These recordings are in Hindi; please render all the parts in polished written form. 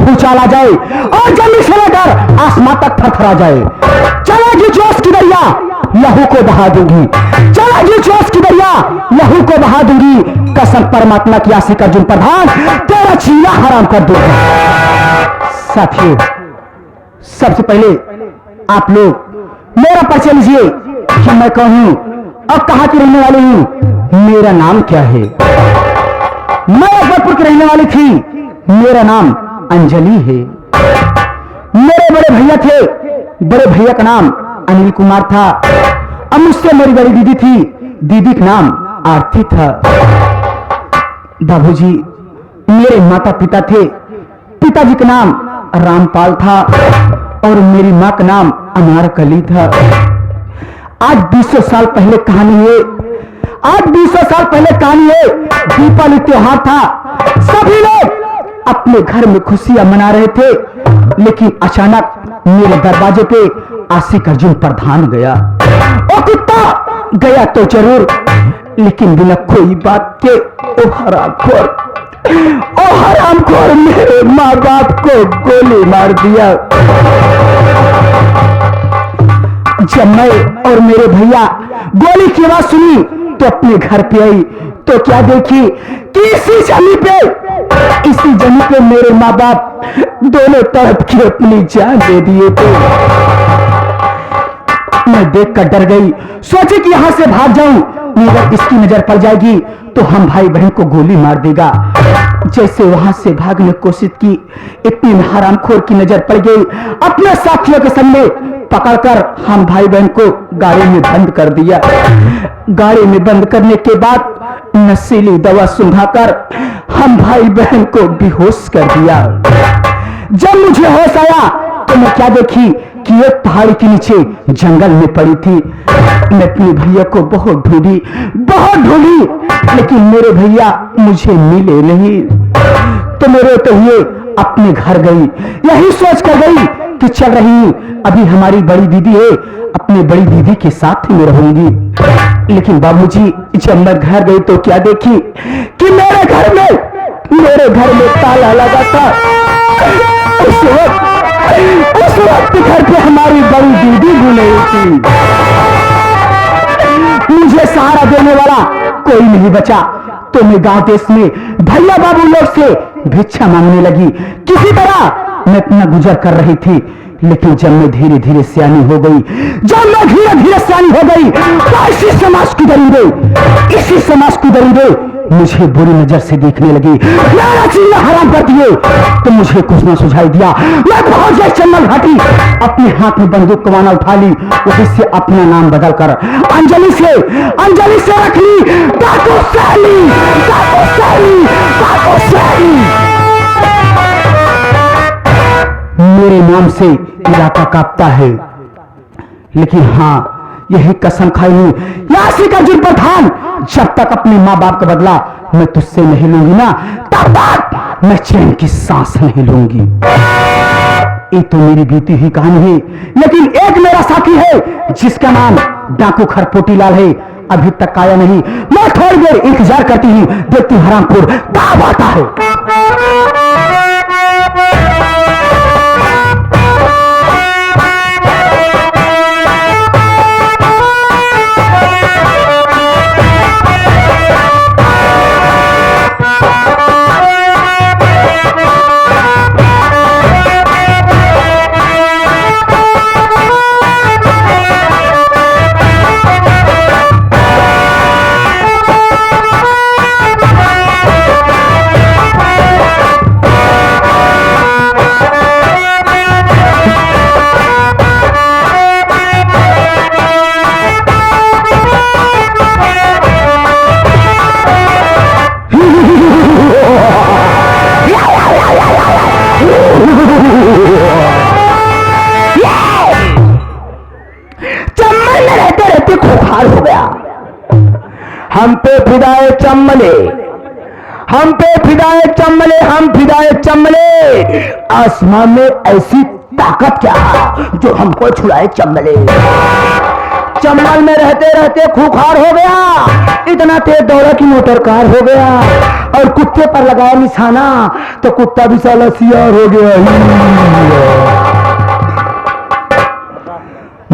भूचाल आ जाए और जमीन से लेकर आसमां तक थरथरा जाए। चलेगी जोश की दरिया लहू को बहा दूंगी, चलेगी जोश की दरिया लहू को बहा दूंगी। कसम परमात्मा की आशिक अर्जुन प्रधान, तेरा चीला हराम कर दूंगा। साथियों, सबसे पहले आप लोग मेरा परिचय लीजिए कि मैं कौन हूं और कहां की रहने वाली हूं। मेरा नाम क्या है? मैं अकबरपुर की रहने वाली थी, मेरा नाम अंजलि है। मेरे बड़े भैया थे, बड़े भैया का नाम अनिल कुमार था और मुझसे मेरी बड़ी दीदी थी, दीदी का नाम आरती था। बाबूजी मेरे माता पिता थे, पिताजी का नाम रामपाल था और मेरी मां का नाम अनारकली था। आज 200 साल पहले कहानी है, आज 200 साल पहले कहानी है। दीपावली त्योहार था, सभी लोग अपने घर में खुशियां मना रहे थे, लेकिन अचानक मेरे दरवाजे पे आशिक अर्जुन प्रधान गया। ओ कुत्ता गया तो जरूर, लेकिन बिना कोई बात के ओ हरामखोर मेरे माँ बाप को गोली मार दिया। जब मैं और मेरे भैया गोली की आवाज सुनी तो अपने घर पे आई तो क्या देखी कि इसी जमीन पे मेरे माँ बाप दोनों तरफ की अपनी जान दे दिए थे। मैं देखकर डर गई, सोची कि यहां से भाग जाऊं, अगर इसकी नजर पड़ जाएगी तो हम भाई बहन को गोली मार देगा। जैसे वहां से भागने की कोशिश की, इतनी में हरामखोर की नजर पड़ गई। अपने साथियों के सामने पकड़कर हम भाई बहन को गाड़ी में बंद कर दिया। गाड़ी में बंद करने के बाद नशीली दवा सुंघाकर हम भाई बहन को बेहोश कर दिया। जब मुझे होश आया तो मैं क्या देखी कि एक पहाड़ के नीचे जंगल में पड़ी थी। मैं अपने भैया को बहुत ढूंढी, लेकिन मेरे भैया मुझे मिले नहीं। तो मेरे रोते हुए अपने घर गई, यही सोच कर गई कि चल रही हूं, अभी हमारी बड़ी दीदी है, अपनी बड़ी दीदी के साथ ही मैं रहूंगी। लेकिन बाबूजी जब मैं घर गई तो क्या देखी कि मेरे घर में ताला लगा था। उस वक्त घर पे हमारी बड़ी दीदी भी नहीं थी। मुझे सहारा देने वाला कोई नहीं बचा तो मैं गांव देश में भैया बाबू लोग से भिक्षा मांगने लगी। किसी तरह मैं अपना गुजर कर रही थी। लेकिन जब मैं धीरे धीरे सियानी हो गई, तो इसी समाज की दरिंदे मुझे बुरी नजर से देखने लगी। मेरा चीला हराम करती है तो मुझे कुछ न सुझाई दिया। मैं पहुंच गई चंदन घाटी, अपने हाथ में बंदूक कमाना उठा ली, उसी से अपना नाम बदल कर अंजलि से रख ली डाकू सैली। मेरे नाम से इलाका कांपता है, लेकिन हाँ यही कसम खाई हूं आशिक अर्जुन प्रधान, जब तक अपने माँ बाप का बदला मैं तुझसे नहीं लूंगी ना, तब तक मैं चैन की सांस नहीं लूंगी। ये तो मेरी बीती हुई कहानी है, लेकिन एक मेरा साथी है जिसका नाम डाकू खरपोटी लाल है, अभी तक आया नहीं। मैं थोड़ी देर इंतजार करती हूँ, देखती हरामपुर कब आता है। हम पे फिदाए चम्मले, आसमान में ऐसी ताकत क्या जो हमको छुड़ाए चम्मले। जंगल में रहते रहते खूंखार हो गया, इतना तेज दौड़ा कि मोटर कार हो गया, और कुत्ते पर लगाया निशाना तो कुत्ता भी साला सियार हो गया।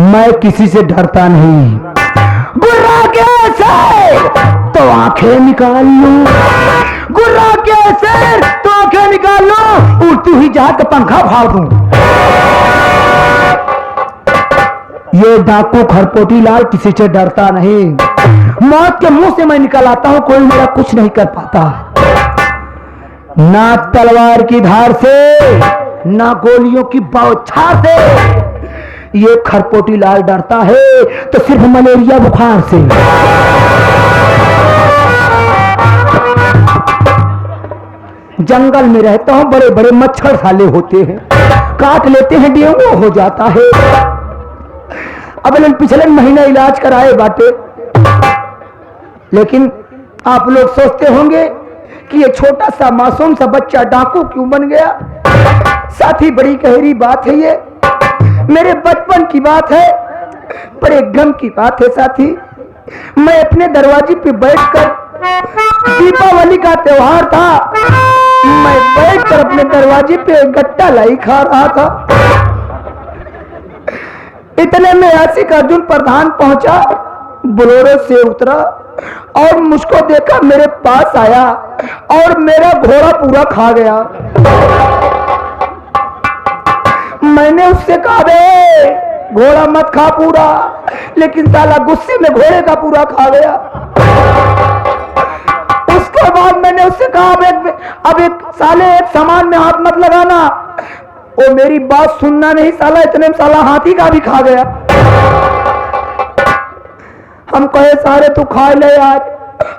मैं किसी से डरता नहीं, गुर्रा कैसे तो आंखें निकाल लूं, गुर्रा कैसे तो आंखें निकाल लूं, उड़ती हुई जहां का पंखा फाड़ दूं। ये डाकू खरपोटी लाल किसी से डरता नहीं, मौत के मुंह से मैं निकल आता हूं, कोई मेरा कुछ नहीं कर पाता। ना तलवार की धार से, ना गोलियों की बौछार से ये खरपोटी लाल डरता है तो सिर्फ मलेरिया बुखार से। जंगल में रहता हूं, बड़े बड़े मच्छर साले होते हैं, काट लेते हैं, डेंगू हो जाता है। अब पिछले महीने इलाज कराए बाटे, लेकिन आप लोग सोचते होंगे कि ये छोटा सा मासूम सा बच्चा डाकू क्यों बन गया। साथी बड़ी गहरी बात है, ये मेरे बचपन की बात है, बड़े गम की बात है साथी। मैं अपने दरवाजे पे बैठकर, दीपावली का त्योहार था, मैं बैठकर अपने दरवाजे पे गट्टा लाई खा रहा था। इतने में आशिक अर्जुन प्रधान पहुंचा, बोलेरो से उतरा और मुझको देखा, मेरे पास आया और मेरा घोड़ा पूरा खा गया। मैंने उससे कहा बे घोड़ा मत खा पूरा, लेकिन साला गुस्से में घोड़े का पूरा खा गया। उसके बाद मैंने उससे कहा अब एक साले एक सामान में हाथ मत लगाना, वो मेरी बात सुनना नहीं, साला इतने में साला हाथी का भी खा गया। हम कहे सारे तू खा ले आज,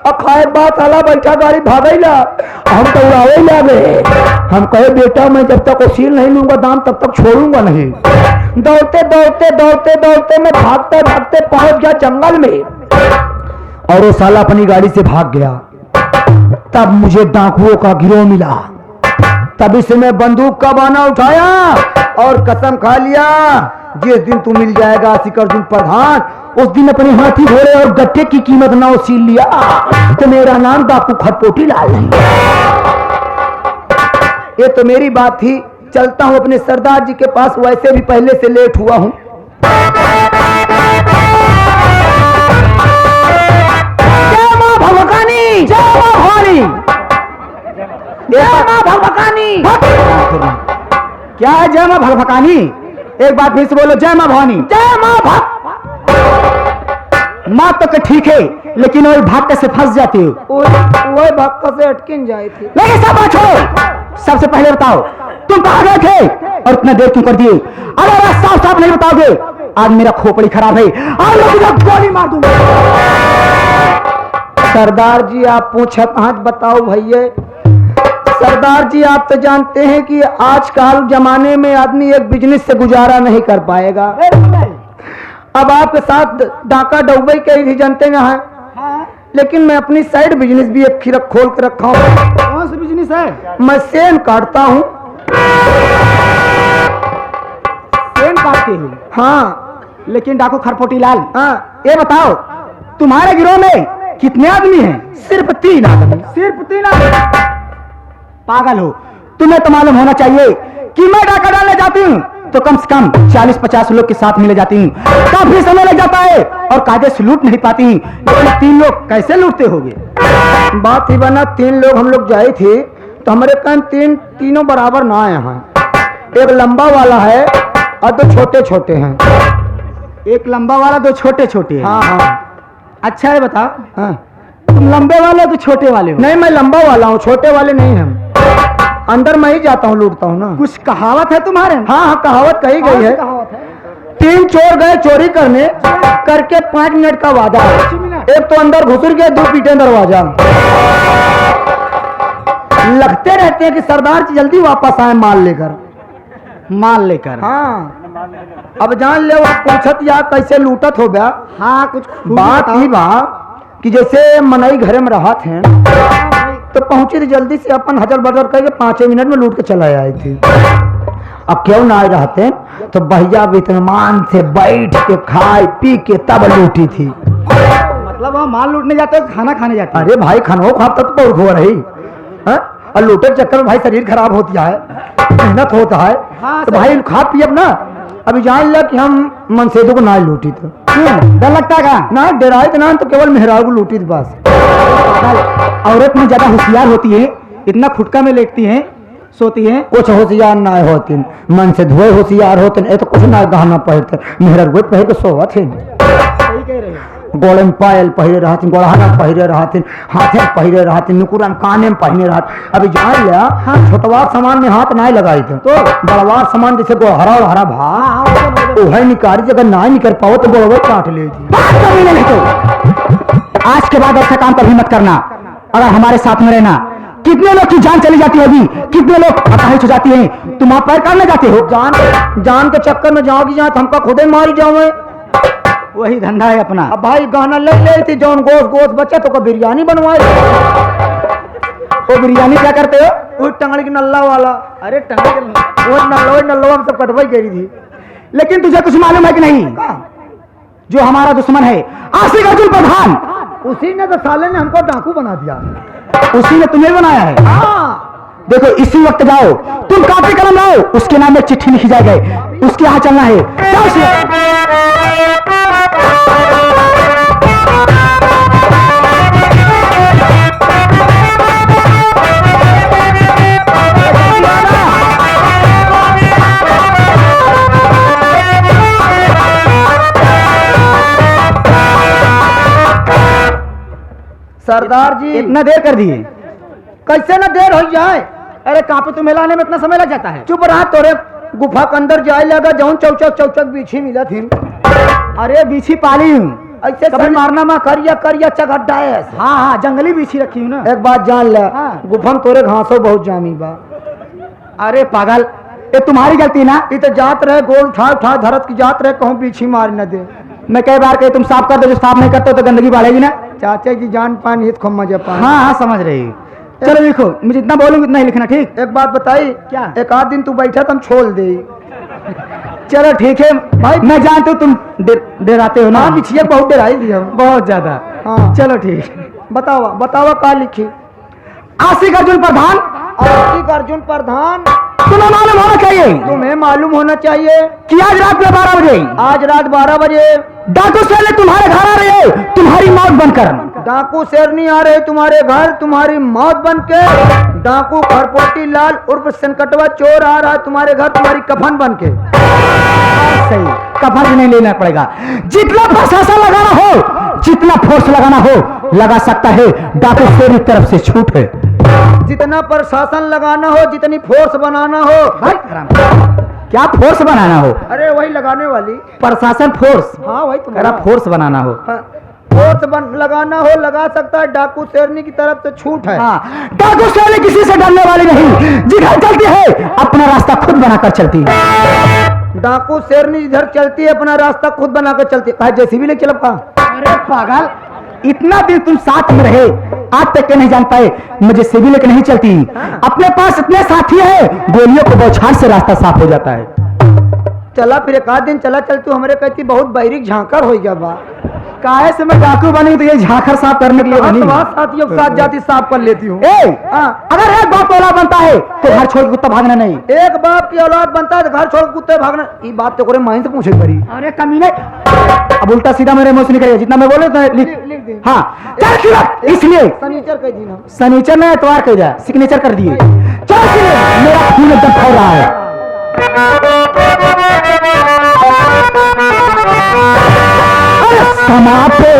और खाए बाद साला बैठा गाड़ी भागैला, हम तो उड़ावे लागे। हम कहे बेटा मैं जब तक वसील नहीं लूंगा दाम तब तक छोड़ूंगा नहीं। दौड़ते दौड़ते दौड़ते दौड़ते मैं भागते भागते पहुंच गया जंगल में, और वो साला अपनी गाड़ी से भाग गया। तब मुझे डाकुओं का गिरोह मिला, तभी से मैं बंदूक का बाना उठाया और कसम खा लिया जिस दिन तू मिल जाएगा आशिक अर्जुन प्रधान, उस दिन अपने हाथी घोड़े और गट्टे की कीमत ना वसील लिया तो मेरा नाम डाकू खरपोटी लाल नहीं। ये तो मेरी बात थी, चलता हूं अपने सरदार जी के पास, वैसे भी पहले से लेट हुआ हूं। जय मां भगवकानी, जय मां भवानी, जय मां भगवकानी। क्या है जय मां भगवकानी? एक बार फिर से बोलो, जय मां भवानी, जय मां भग। माँ तो ठीक है, लेकिन वही भाग से फंस जाती हो, वही भाग से अटकिन जाए थी। लेकिन सब बात छोड़ो, सबसे पहले बताओ तुम कहाँ गए थे और इतना देर क्यों कर दिए? अगर आप साफ साफ नहीं बताओगे आज मेरा खोपड़ी खराब है, आज लोग गोली मार दूंगा। सरदार जी आप पूछत हाथ बताओ भैया। सरदार जी आप तो जानते हैं कि आजकल जमाने में आदमी एक बिजनेस से गुजारा नहीं कर पाएगा। अब आपके साथ डाका डुबई के भी जनते हैं, लेकिन मैं अपनी साइड बिजनेस भी एक खीरक खोल के रखा हूँ। कौन सा बिजनेस है? मैं सेन काटता हूँ। सेन काटते हो? हाँ। लेकिन डाकू खरपोटी लाल, हाँ ये बताओ तुम्हारे गिरोह में कितने आदमी हैं? सिर्फ 3 आदमी। सिर्फ 3 आदमी? पागल हो, तुम्हें तो मालूम होना चाहिए कि मैं डाका डालने जाती हूँ तो कम से कम 40-50 लोग के साथ मिले जाती हूँ, काफी समय लग जाता है और कायदे से लूट नहीं पाती। लेकिन 3 लोग कैसे लूटते होगे? बात ही बना 3 लोग हम लोग जाए थे तो हमारे कान तीनों बराबर ना आए हैं। एक लंबा वाला है और 2 छोटे छोटे हैं। एक लंबा वाला 2 छोटे छोटे हैं। हाँ हाँ। अच्छा है बताओ, हाँ तुम लंबे वाले तो छोटे वाले हो? नहीं मैं लंबा वाला हूँ, छोटे वाले नहीं हम। अंदर मैं ही जाता हूँ, लूटता हूँ ना। कुछ कहावत है तुम्हारे? हाँ हाँ कहावत कही गई है। 3 चोर गए चोरी करने, करके 5 मिनट का वादा, एक तो अंदर घुसर गया, 2 पीटे दरवाजा। लगते रहते हैं कि सरदार जी जल्दी वापस आए माल लेकर। हाँ अब जान ले पूछत या कैसे लूटत हो गया। हाँ कुछ बात ही बा कि जैसे मनई घरे में रहा थे तो पहुंची थी जल्दी से, अपन हजर बजर करके 5 मिनट में लूट के चला आए थे। अब क्यों ना आए रहते तो भैया वितमान से बैठ के खाए पी के तब लूटी थी। मतलब हम माल लूटने जाते हो खाना खाने जाते अरे भाई खानो खाता तो बहुत हो रही हाँ? और लूटे के चक्कर में भाई शरीर खराब होती है, मेहनत होता है। हाँ, तो भाई खा पियब ना। अभी जान लिया कि हम मनसेदो को ना लूटी तो डर लगता है ना, डराए तो ना, तो केवल मेहरारू को लूटी थी बस। औरत में ज्यादा होशियार होती है, इतना खुटका में लेटती है, सोती है। कुछ होशियार ना होती, मन से धोए होशियार होते, ये तो कुछ ना गहना पहनते, मेहरारू पहन के सोवत है। सही कह रहे हो। गोड़े में पायल पहिरे रहती, गोड़हाना पहिरे रहती, हाथे में पहिरे रहती, नुकुरा में काने में पहिने रहती। अभी जान लिया हाँ, छोटवा सामान में हाथ नहीं लगाई थे तो बड़वा सामान जैसे गोहरा हरा भा वही निकारी, अगर ना निकल पाओ तो गोड़वे काट ले तो आज के बाद ऐसा काम कभी मत करना। अगर हमारे साथ में रहना, कितने लोग की जान चली जाती होगी, कितने लोग अपाहिज हो जाती हैं, तुम आप पैर करने जाते हो। जान के चक्कर में जाओगी जहाँ हमका खुदे मारी जाओ। वही धंधा है अपना। अब भाई गहना ले ले थी जौन गोश्त गोश्त बचे तो बिरयानी बनवाए। वो बिरयानी क्या करते हो? वो टंगड़ी की नल्ला वाला। अरे टंगड़ी वो नल्लो हम सब कटवाई करी थी। लेकिन तुझे कुछ मालूम है कि नहीं, जो हमारा दुश्मन है आसिफ अर्जुन प्रधान, उसी ने तो साले ने हमको डाकू बना दिया। उसी ने तुम्हें बनाया है। हाँ। देखो इसी वक्त जाओ, तुम कापी कलम लाओ, उसके नाम में चिट्ठी लिखी जाएगी, उसके यहाँ चलना है। सरदार जी इतना देर कर दिए, कैसे ना देर हो जाए। अरे कापी तुम्हें लाने में इतना समय लग जाता है। चुप रहा, तोरे गुफा के अंदर जाए लगा जौन चौचक चौचक बीछी मिला थी। अरे बीछी पाली हूँ, ऐसे कभी मारना मत। करिया करिया चगड्डा है। हाँ हाँ, जंगली बीछी रखी हूँ ना। एक बात जान ले हाँ। गुफा में तोरे घासों बहुत जामी बा। अरे पागल, ये तुम्हारी गलती ना। ये तो जात रहे गोल उठा उठा धरत की जात रहे, कहूँ बीछी मार न दे। मैं कई बार कही तुम साफ कर दो, जो साफ नहीं करते तो गंदगी बढ़ेगी ना। चाचा की जान पान हित खम मजा पान। हाँ हाँ, समझ रही। चलो लिखो, मुझे जितना बोलूंगी उतना ही लिखना, ठीक? एक बात बताई क्या? एक आध दिन तू बैठा तुम छोड़ दे। चलो ठीक है भाई, मैं जानती हूँ तुम डराते हो ना। हाँ बिछिया बहुत डराई दी हम। बहुत ज्यादा। हाँ चलो ठीक। बतावा बतावा का लिखी। आसिफ अर्जुन प्रधान। आसिफ अर्जुन प्रधान। तुम्हें मालूम होना चाहिए, तुम्हें मालूम होना चाहिए कि आज रात में 12 बजे आज रात 12 बजे डाकू शेर तुम्हारे घर आ रहे हो, तुम्हारी मौत बनकर। डाकू शेरनी आ रहे तुम्हारे घर, तुम्हारी मौत बन के। डाकू खरपोटी लाल उर्फ संकटवा चोर आ रहा है तुम्हारे घर, तुम्हारी कफन बन के। सही, कफन भी नहीं लेना पड़ेगा। जितना प्रशासन लगाना हो, जितना फोर्स लगाना हो लगा सकता है, डाकू शेर की तरफ से छूट है। जितना प्रशासन लगाना हो, जितनी फोर्स बनाना हो। भाई क्या फोर्स बनाना हो? अरे वही लगाने वाली प्रशासन फोर्स। हाँ वही मेरा फोर्स बनाना हो। हाँ, फोर्स लगाना हो लगा सकता है। डाकू शेरनी की तरफ से छूट है। हाँ, डाकू शेरनी किसी से डरने वाली नहीं, जिधर चलती है अपना रास्ता खुद बनाकर चलती है। डाकू शेरनी जिधर चलती है अपना रास्ता खुद बनाकर चलती है। जैसी भी ले चलब कहा। अरे पागल, इतना दिन तुम साथ में रहे, आज तक के नहीं जान पाए मुझे से भी लेकर नहीं चलती। अपने पास इतने साथी है, गोलियों को बौछार से रास्ता साफ हो जाता है। चला फिर एक आध दिन चला चल तू हमरे कहती बहुत बैरिक झांकर हो गया बा। काहे से मैं डाकू बनी तो ये झांखर साफ करने के लिए बनी। साथियों के साथ जाती साफ कर लेती हूँ। अगर एक बाप का औलाद बनता है तो घर छोड़ के कुत्ता भागना नहीं। एक बाप की औलाद बनता है तो घर छोड़ के कुत्ते भागना। ये बात तो करे माइन से पूछे करी। अरे कमीने, अब उल्टा सीधा मेरे मुंह से निकलेगा, जितना मैं बोले तो लिख दे। हाँ चल, इसलिए सनीचर कह दी ना। सनीचर ने एतवार कह दिया, सिग्नेचर कर दिए। चल मेरा खून एकदम खौल रहा है। समा पे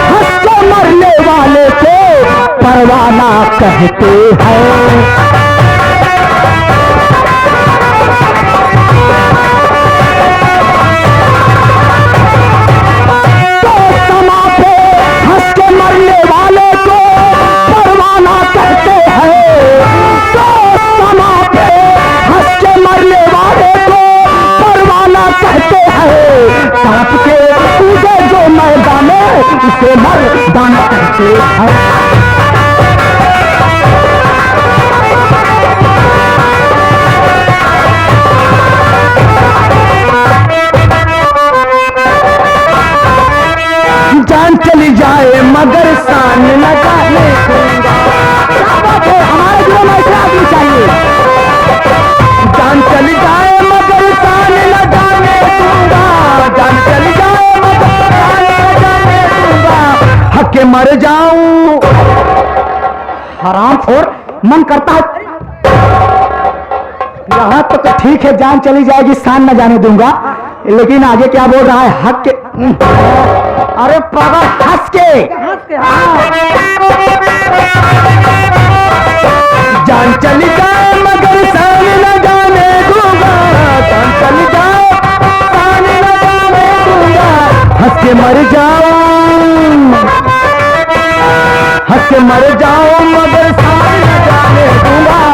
हंस के मरने वाले को परवाना कहते हैं। तो समा पे हंस के मरने वाले को परवाना कहते हैं। तो समा पे हंस के मरने वाले को परवाना कहते हैं। सांप के पूजे जो मैदान में उसे मर्दाना कहते हैं। शान न जाने दूंगा। क्या बात है, हमारे दिलों में ऐसे आदमी चाहिए। जान चली जाए मगर शान न जाने दूंगा, जान चली जाए मगर शान न जाने दूंगा, हक के मर जाऊं। हरामखोर, मन करता है यहाँ तक तो ठीक है, जान चली जाएगी शान न जाने दूंगा, लेकिन आगे क्या बोल रहा है, हक के। अरे पागल, हंस के जान चली जाए मगर शान न जाने दूंगा, जान चली जाए शान न जाने दूंगा, हंस के मर जाऊं, हंस के मर जाऊं मगर शान न जाने दूंगा।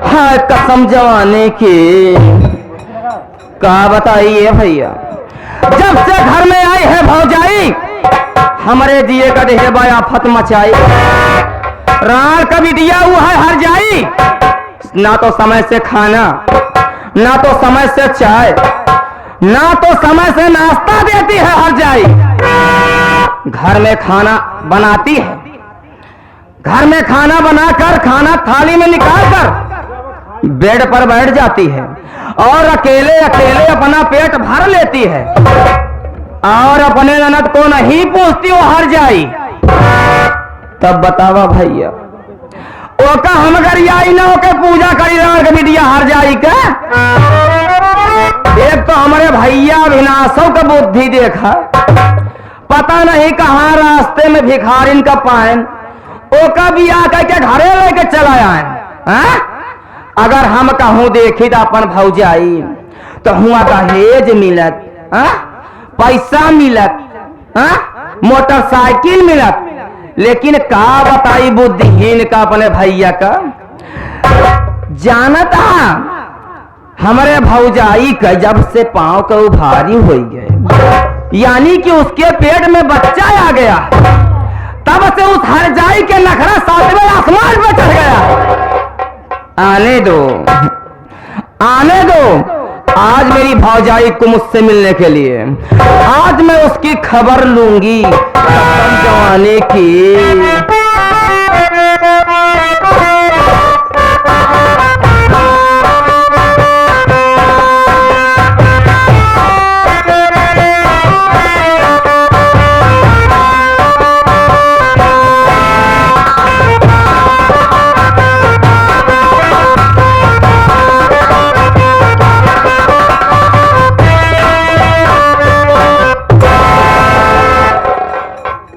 हाय कसम जवानी की, कहा बताइए भैया, जब से घर में आई है भौजाई, हमारे दिए का देहे बाया आफत मचाई, रात कभी दिया हुआ है हर जाई, ना तो समय से खाना, ना तो समय से चाय, ना तो समय से नाश्ता देती है हर जाई। घर में खाना बनाती है, घर में खाना बनाकर खाना थाली में निकालकर बेड पर बैठ जाती है और अकेले अकेले अपना पेट भर लेती है और अपने ननद को नहीं पूछती वो हर जाई। तब बतावा भैया, ओका हम अगर आई ना होके पूजा करी रात के बिटिया हर जाई का। एक तो हमारे भैया विनाशों का बुद्धि देखा, पता नहीं कहाँ रास्ते में भिखारिन का पायन, ओका भी आकर के घरे लेके चला आए। अगर हम कहूँ देखी तो अपन भौजाई तो हुआ दहेज मिलत, पैसा मिलत, मोटरसाइकिल मिलत, लेकिन का बताई बुद्धिहीन का अपने भैया का। जानता हमारे भौजाई का जब से पांव का उभारी हो गए, यानी कि उसके पेट में बच्चा आ गया, तब से उस हर जाई के नखरा सातवें आसमान पे चढ़ गया। आने दो, आने दो, आज मेरी भौजाई को मुझसे मिलने के लिए, आज मैं उसकी खबर लूंगी जवानी की।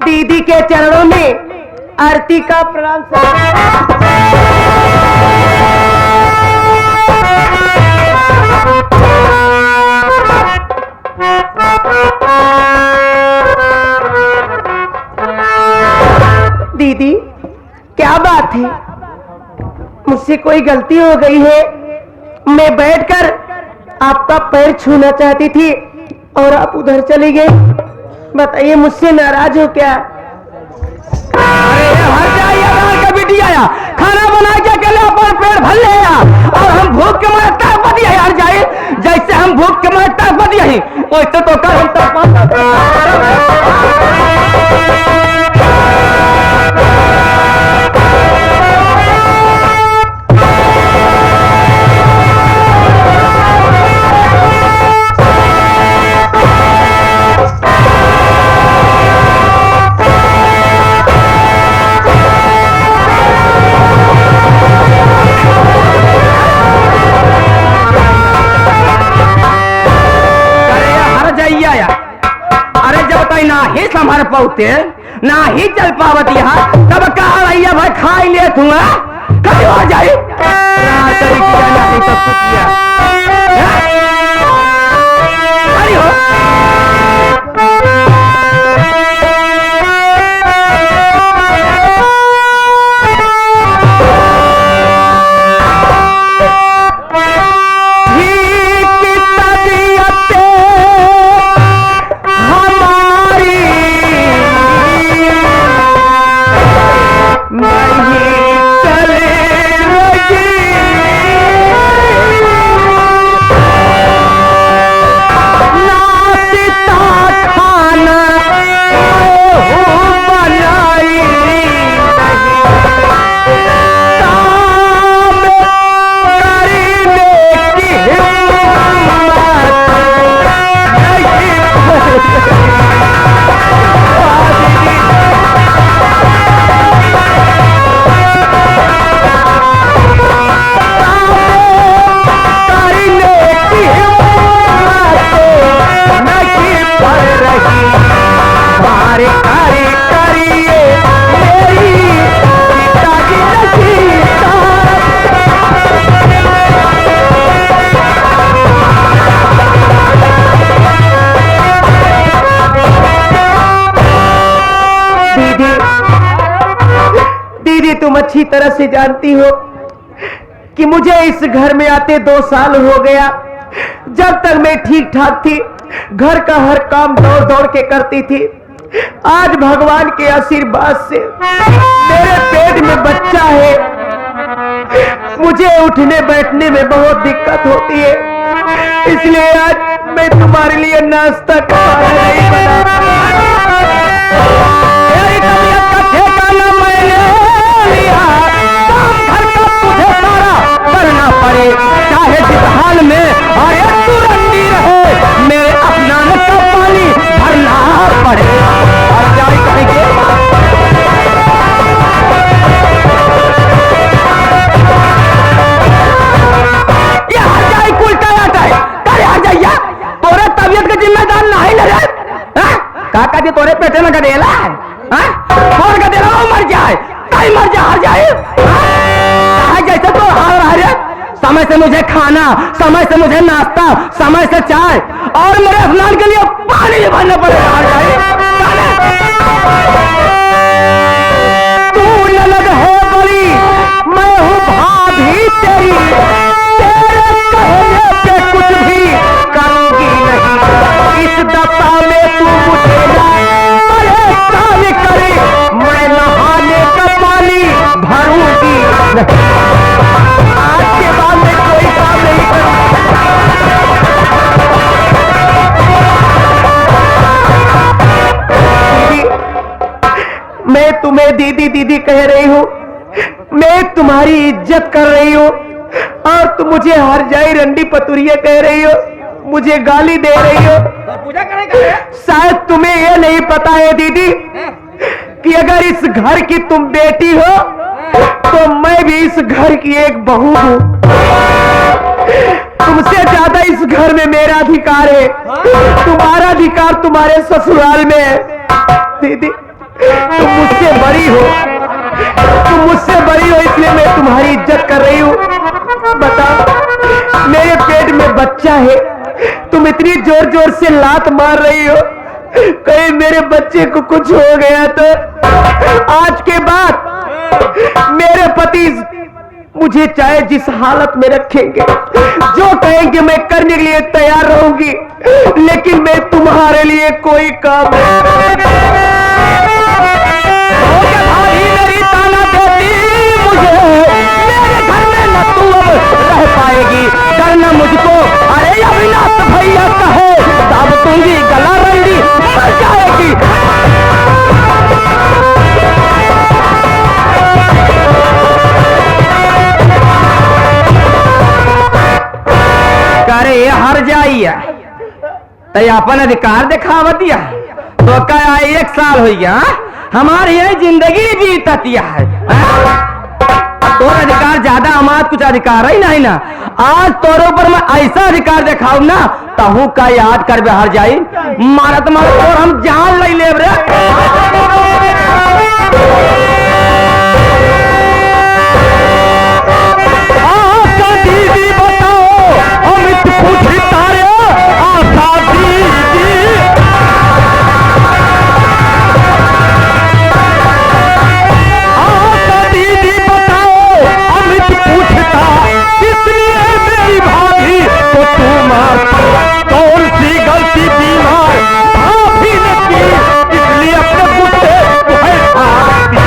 दीदी के चरणों में आरती का प्रणाम। दीदी क्या बात है, मुझसे कोई गलती हो गई है? मैं बैठकर आपका पैर छूना चाहती थी और आप उधर चली गई। बताइए मुझसे नाराज हो क्या? अरे हर जाइए बेटी आया, खाना बना के अकेले अपन पेट भर ले आया और हम भूख के मारे तड़प दिया यार। जाए जैसे हम भूख के मारे तड़प दिया ही वैसे तो कर हम ना ही संभर पाते ना ही चल पावत यहाँ, तब कहा भैया भाई खाई ले तू कभी आ जाए तरह से जानती हो कि मुझे इस घर में आते 2 साल हो गया। जब तक मैं ठीक ठाक थी, घर का हर काम दौड़ दौड़ के करती थी। आज भगवान के आशीर्वाद से मेरे पेट में बच्चा है। मुझे उठने बैठने में बहुत दिक्कत होती है, इसलिए आज मैं तुम्हारे लिए नाश्ता खाना नहीं बना। तेरी तबीयत का ठिकाना मैंने लिया, काम घर का तुझे सारा करना पड़े, चाहे जिस हाल में आए तू रंडी रहे, मेरे अपनाने का पानी भरना पड़े। और क्या ही कहेंगे? ये हर जाए कुल का आता है, करे हर जाइया तोरे तबीयत का जिम्मेदार नहीं ले रहे। काका जी तोरे पेटे में गडेला है, कौन गडेला वो मर जाए, कहीं मर जा हर जाए। जैसे तो हाल रहा है, समय से मुझे खाना, समय से मुझे नाश्ता, समय से चाय और मेरे स्नान के लिए पानी भी भरना पड़ेगा हर जाए। तू ननद है बड़ी, मैं हूँ भाभी तेरी, तेरे कहने पे कुछ भी करूंगी नहीं। इस दशा में तू मुझे परेशान करे, मैं नहाने का पानी भरूंगी नहीं। आज के बाद मैं कोई काम नहीं करूंगा। मैं तुम्हें दीदी दीदी कह रही हूँ, मैं तुम्हारी इज्जत कर रही हूँ और तुम मुझे हर जाई रंडी पतुरिया कह रही हो, मुझे गाली दे रही हो। पूजा करेगा? शायद तुम्हें यह नहीं पता है दीदी कि अगर इस घर की तुम बेटी हो तो मैं भी इस घर की एक बहू हूँ। तुमसे ज्यादा इस घर में मेरा अधिकार है, तुम्हारा अधिकार तुम्हारे ससुराल में है। दीदी तुम मुझसे बड़ी हो, तुम मुझसे बड़ी हो, इसलिए मैं तुम्हारी इज्जत कर रही हूँ। बताओ मेरे पेट में बच्चा है, तुम इतनी जोर जोर से लात मार रही हो, कहीं मेरे बच्चे को कुछ हो गया तो आज के बाद मेरे पति मुझे चाहे जिस हालत में रखेंगे, जो कहेंगे मैं करने के लिए तैयार रहूंगी, लेकिन मैं तुम्हारे लिए कोई काम नहीं करूंगी। मेरी ताना देती मुझे, मेरे घर में न तू अब रह पाएगी, डरना मुझको। अरे अविनाश भैया कहे दाब दूंगी, गला रंडी मर जाएगी। करे हर जाइया तो अपन अधिकार दिखावतिया तो क्या 1 साल हो गया हमारे यही जिंदगी बीततिया है। तोर अधिकार ज्यादा, हमारा कुछ अधिकार ही नहीं ना। आज तोरे ऊपर मैं ऐसा अधिकार दिखाऊ ना, तहू का याद कर हर जाई मारत मारत और हम जान ले ले रे। दीदी बताओ अमित पूछता रे आशा दीदी, दीदी बताओ अमित पूछता इसलिए मेरी भाभी तो तू मारती, कौन सी गलती बीमार भाभी ने की, इसलिए अपने गुस्से तुम्हें खाती।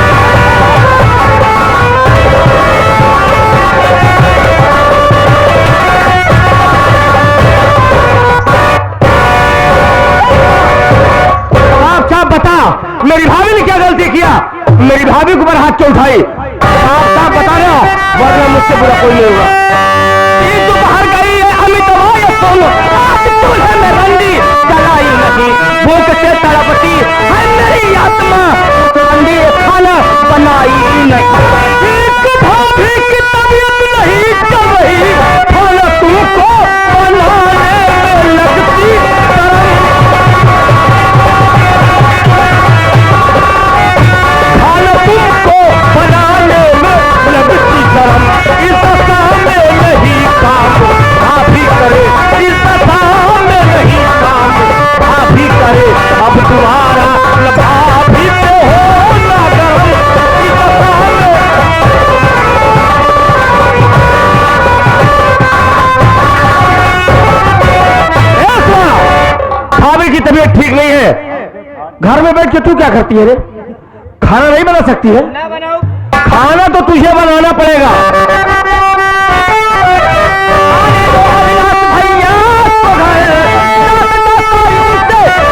मेरी भाभी ने क्या गलती किया, मेरी भाभी के ऊपर हाथ क्यों उठाई, साफ बता रहे हो, वरना मुझसे बुरा कोई नहीं होगा। तू बाहर गई है अमित सोनो, आज चूल्हे में रंडी जलाई नहीं, भूख से तड़पती है मेरी आत्मा, रंडी खाना बनाई नहीं। एक भाभी की तबीयत नहीं चल रही, खाना तुमको बनाने में लगती तुमको बनाने में लगती शर्म, इस काम में नहीं भाभी की तबीयत ठीक नहीं है। घर में बैठ के तू क्या करती है रे? खाना नहीं बना सकती है? ना बनाओ। खाना तो तुझे बनाना पड़ेगा।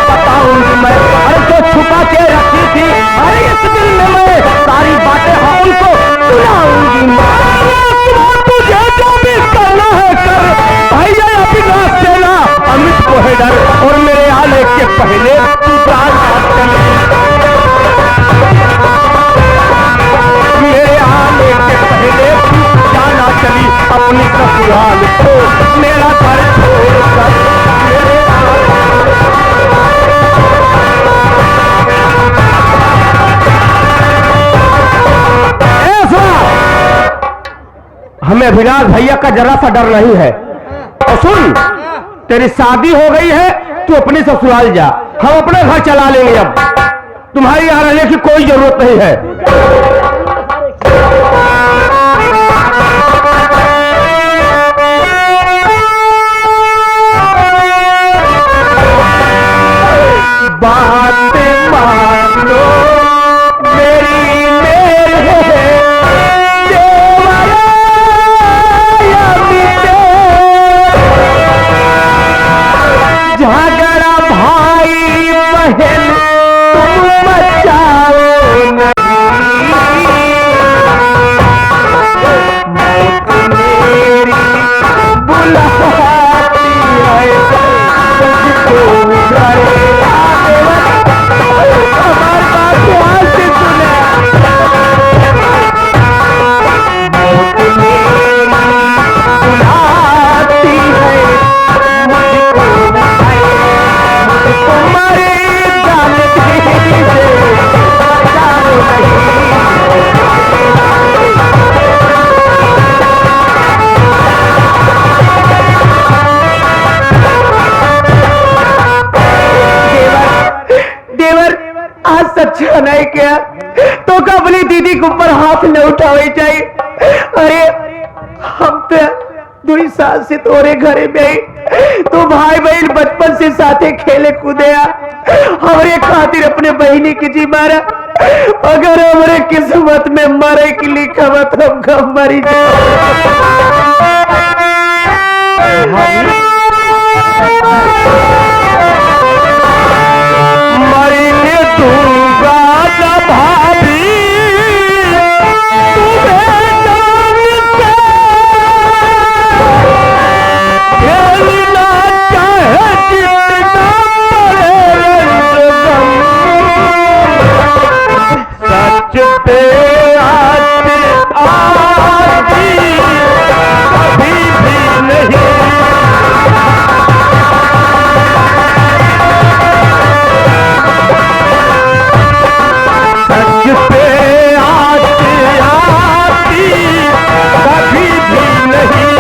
बताऊंगी मैं, अरे जो छुपा के रखी थी, अरे इस दिल में मैं सारी बातें हाँ उनको सुनाऊंगी मैं। तुझे जो भी करना है कर, भैया अविनाश सेना अमित को है डर, और मेरे आने के पहले तू मेरे आने के पहले तू जाना चली अपनी ससुराल को, मेरा घर छोड़कर मेरे हमें अभिलाष भैया का जरा सा डर नहीं है। और सुन, तेरी शादी हो गई है, तू अपने ससुराल जा, हम अपने घर चला लेंगे। अब तुम्हारी यहां रहने की कोई जरूरत नहीं है। बात मान लो मेरी मेरे झगड़ा भाई बहन तुम बचाओ मेरी बुलाती है तुझको घर। हमारी बात ध्यान से सुने, बुलाती है तुम्हारी गलती से बचाओ देवर आज सच्चा नहीं किया तो अपनी दीदी के ऊपर हाथ न उठावे चाहिए। अरे हम तो 2 साल से तोरे घरे में आई, तो भाई बहन बचपन से साथे खेले कूदे हमारे खातिर अपने बहनी की जी मारा। अगर हमारे किस्मत में मरे की लिखा हुआ तो हम कब मरी मरने दूंगा न भाभी तुम्हें जान के, खेलना चाहे जितना मरे रंग सच पे आती कभी भी नहीं। सच पे आती कभी भी नहीं,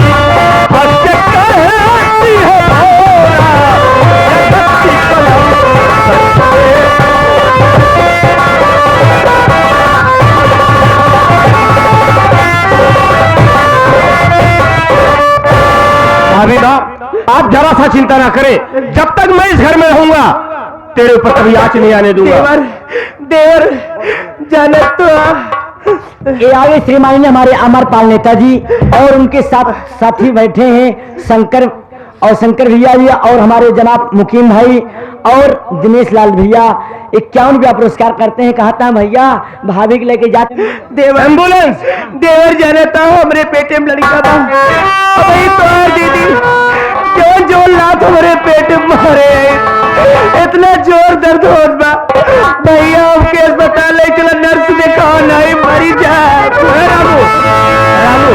हंस के कहती है भोला सच्ची कलम सच पे। अभी ना आप जरा सा चिंता ना करें, जब तक मैं इस घर में रहूंगा तेरे ऊपर कभी आंच नहीं आने दूंगा। देवर जाने तो ये आगे श्रीमानी हमारे अमरपाल नेताजी और उनके साथ साथी बैठे हैं, शंकर भैया और हमारे जनाब मुकीम भाई और दिनेश लाल भैया 51 रुपया पुरस्कार करते हैं। कहा था भैया भाभी के लेके जाते देवर एम्बुलेंस देवर जाने था हमारे पेटे में लड़का था। अभी तो दीदी जो जो लात हमारे पेट में मारे इतना जोर दर्द हो भैया हमके अस्पताल ले चला, नर्स दिखाओ नहीं मरी जाए। रामू रामू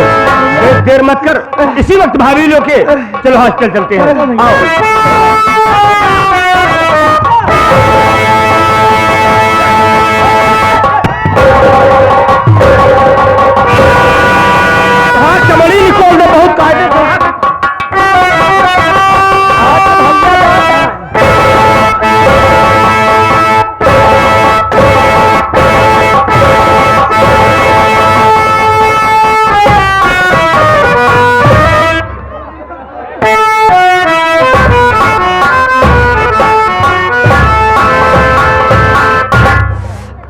देर मत कर, इसी वक्त भाभी लोग के चलो हॉस्पिटल चलते हैं। हाँ चमड़ी निकोल दे, बहुत काटे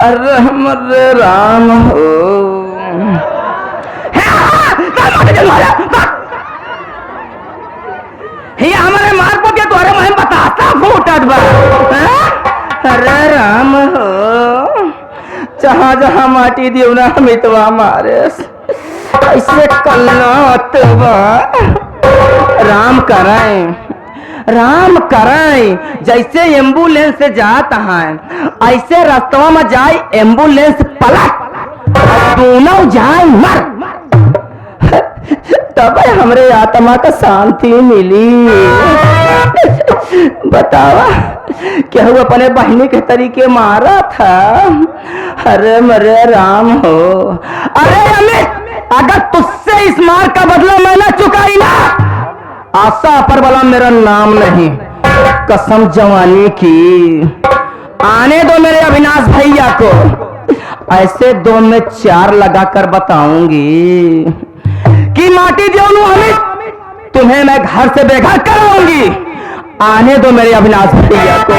अरे हमरे राम हो ये हमारे मार को के तोरे मैं बताता फूटत बा अरे राम हो जहाँ जहाँ माटी दियो ना मितवा मारे ऐसे कल्लत बा राम कराएं जैसे एम्बुलेंस से जाता है ऐसे रास्तवा में जाए एम्बुलेंस पलट दोनों जाए मर तब हमरे आत्मा का शांति मिली। बतावा क्या हुआ अपने बहनी के तरीके मारा था। अरे मरे राम हो अरे अमित अगर तुझसे इस मार का बदला मैं ना चुकाई ना आशा पर वाला मेरा नाम नहीं कसम जवानी की आने दो मेरे अविनाश भैया को ऐसे 2 में 4 लगाकर बताऊंगी कि माटी देवनू अमित तुम्हें मैं घर से बेघर कराऊंगी। आने दो मेरे अविनाश भैया को।